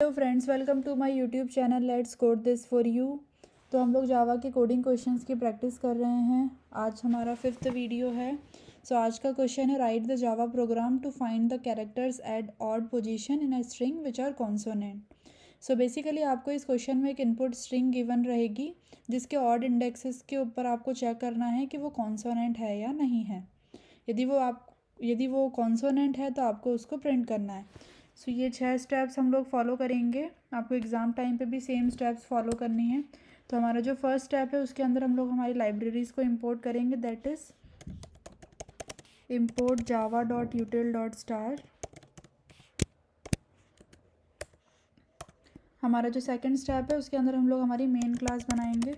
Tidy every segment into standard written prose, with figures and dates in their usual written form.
Hello friends, welcome to my YouTube channel let's code this for you. तो हम लोग जावा के कोडिंग क्वेश्चंस की प्रैक्टिस कर रहे हैं। आज हमारा 5th वीडियो है। आज का क्वेश्चन है, write the Java program to find the characters at odd position in a string which are consonant. Basically आपको इस क्वेश्चन में एक इनपुट स्ट्रिंग गिवन रहेगी जिसके ऑड इंडेक्सेस के ऊपर आपको चेक करना है कि वो कॉन्सोनेंट है या नहीं है। यदि वो कॉन्सोनेंट है तो आपको उसको प्रिंट करना है। ये 6 स्टेप्स हम लोग फॉलो करेंगे। आपको एग्ज़ाम टाइम पे भी सेम स्टेप्स फॉलो करनी है। तो हमारा जो फर्स्ट स्टेप है उसके अंदर हम लोग हमारी लाइब्रेरीज़ को इंपोर्ट करेंगे, दैट इज़ import java.util.star। हमारा जो सेकंड स्टेप है उसके अंदर हम लोग हमारी मेन क्लास बनाएंगे।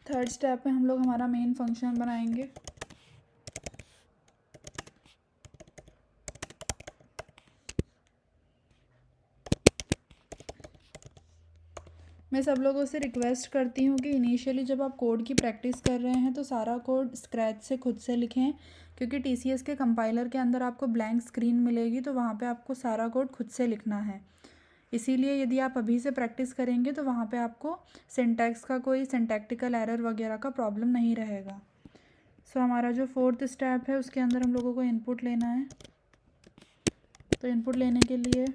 थर्ड स्टेप में हम लोग हमारा मेन फंक्शन बनाएंगे। मैं सब लोगों से रिक्वेस्ट करती हूँ कि इनिशियली जब आप कोड की प्रैक्टिस कर रहे हैं तो सारा कोड स्क्रैच से खुद से लिखें, क्योंकि टीसीएस के कंपाइलर के अंदर आपको ब्लैंक स्क्रीन मिलेगी तो वहाँ पे आपको सारा कोड खुद से लिखना है। इसीलिए यदि आप अभी से प्रैक्टिस करेंगे तो वहाँ पे आपको सिंटैक्स का कोई सिंटैक्टिकल एरर वगैरह का प्रॉब्लम नहीं रहेगा। हमारा जो फोर्थ स्टेप है उसके अंदर हम लोगों को इनपुट लेना है। तो इनपुट लेने के लिए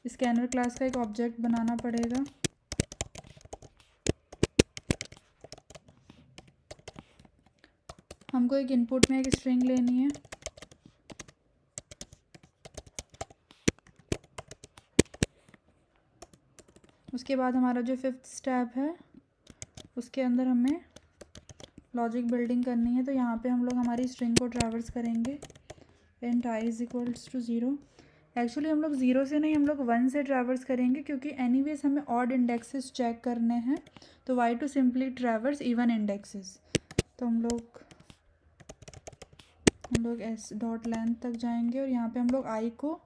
स्कैनर क्लास का एक ऑब्जेक्ट बनाना पड़ेगा। हमको एक इनपुट में एक स्ट्रिंग लेनी है। उसके बाद हमारा जो फिफ्थ स्टेप है उसके अंदर हमें लॉजिक बिल्डिंग करनी है। तो यहाँ पे हम लोग हमारी स्ट्रिंग को ट्रैवर्स करेंगे। Int i is equals to 0। Actually हम लोग 0 से नहीं, हम लोग 1 से ट्रैवर्स करेंगे, क्योंकि एनीवेज हमें ऑड इंडेक्सेस चेक करने हैं। तो why to simply traverse even indexes. तो हम लोग s डॉट लेंथ तक जाएंगे और यहाँ पे हम लोग i को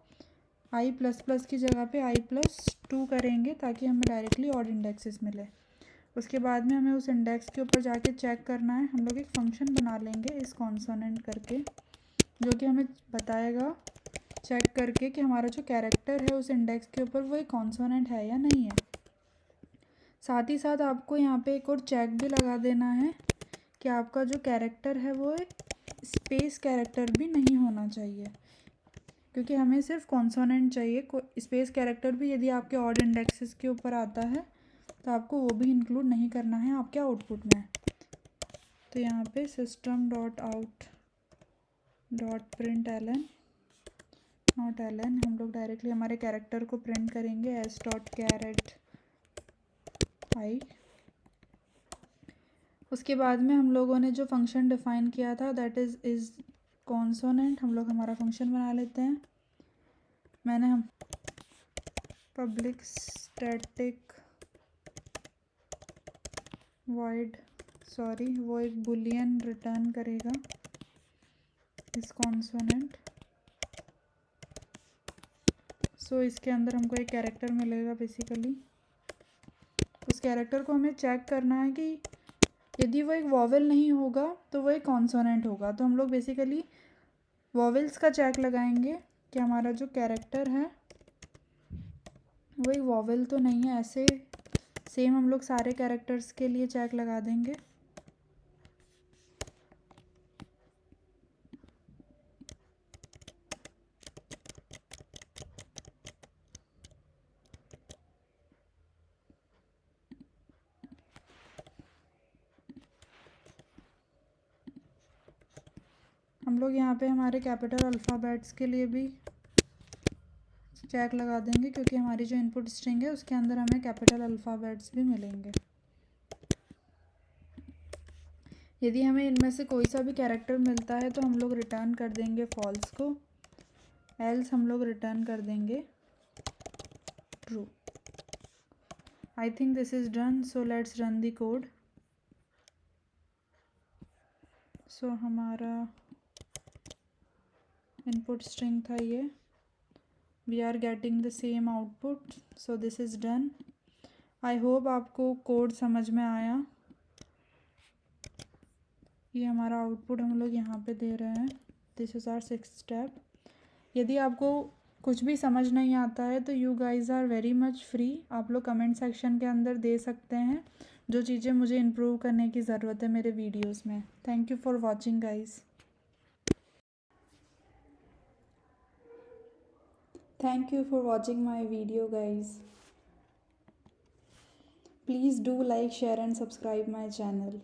i प्लस प्लस की जगह पे i+2 करेंगे ताकि हमें डायरेक्टली ऑड इंडेक्सेस मिले। उसके बाद में हमें उस इंडेक्स के ऊपर जाके चेक करना है। हम लोग एक फंक्शन बना लेंगे इस कॉन्सोनेंट करके, जो कि हमें बताएगा चेक करके कि हमारा जो कैरेक्टर है उस इंडेक्स के ऊपर वो एक कॉन्सोनेंट है या नहीं है। साथ ही साथ आपको यहाँ पे एक और चेक भी लगा देना है कि आपका जो कैरेक्टर है वो एक स्पेस कैरेक्टर भी नहीं होना चाहिए, क्योंकि हमें सिर्फ कॉन्सोनेंट चाहिए। स्पेस कैरेक्टर भी यदि आपके ऑड इंडेक्सेस के ऊपर आता है तो आपको वो भी इंक्लूड नहीं करना है आपके आउटपुट में। तो यहाँ पे system dot out dot print L N not L N, हम लोग डायरेक्टली हमारे कैरेक्टर को प्रिंट करेंगे s डॉट कैरेट आई। उसके बाद में हम लोगों ने जो फंक्शन डिफाइन किया था दैट इज़ कॉन्सोनेंट। हम लोग हमारा फंक्शन बना लेते हैं। हम पब्लिक स्टैटिक वॉइड वो एक बुलियन रिटर्न करेगा इस कॉन्सोनेंट। इसके अंदर हमको एक कैरेक्टर मिलेगा बेसिकली। उस कैरेक्टर को हमें चेक करना है कि यदि वो एक वॉवेल नहीं होगा तो वो एक कॉन्सोनेंट होगा। तो हम लोग बेसिकली वॉवेल्स का चेक लगाएंगे कि हमारा जो कैरेक्टर है वो एक वॉवेल तो नहीं है। ऐसे सेम हम लोग सारे कैरेक्टर्स के लिए चेक लगा देंगे। हम लोग यहाँ पे हमारे कैपिटल अल्फ़ाबेट्स के लिए भी चेक लगा देंगे, क्योंकि हमारी जो इनपुट स्ट्रिंग है उसके अंदर हमें कैपिटल अल्फ़ाबेट्स भी मिलेंगे। यदि हमें इनमें से कोई सा भी कैरेक्टर मिलता है तो हम लोग रिटर्न कर देंगे फॉल्स को, एल्स हम लोग रिटर्न कर देंगे true. I think this is done, so let's run the code. हमारा इनपुट स्ट्रिंग था ये, we are getting the same output. This is done. I hope आपको कोड समझ में आया। ये हमारा आउटपुट हम लोग यहाँ पे दे रहे हैं। This is our 6th step. यदि आपको कुछ भी समझ नहीं आता है तो you guys are very much free, आप लोग कमेंट सेक्शन के अंदर दे सकते हैं जो चीज़ें मुझे इम्प्रूव करने की ज़रूरत है मेरे वीडियोस में। Thank you for watching guys. Thank you for watching my video guys. Please do like, share and subscribe my channel.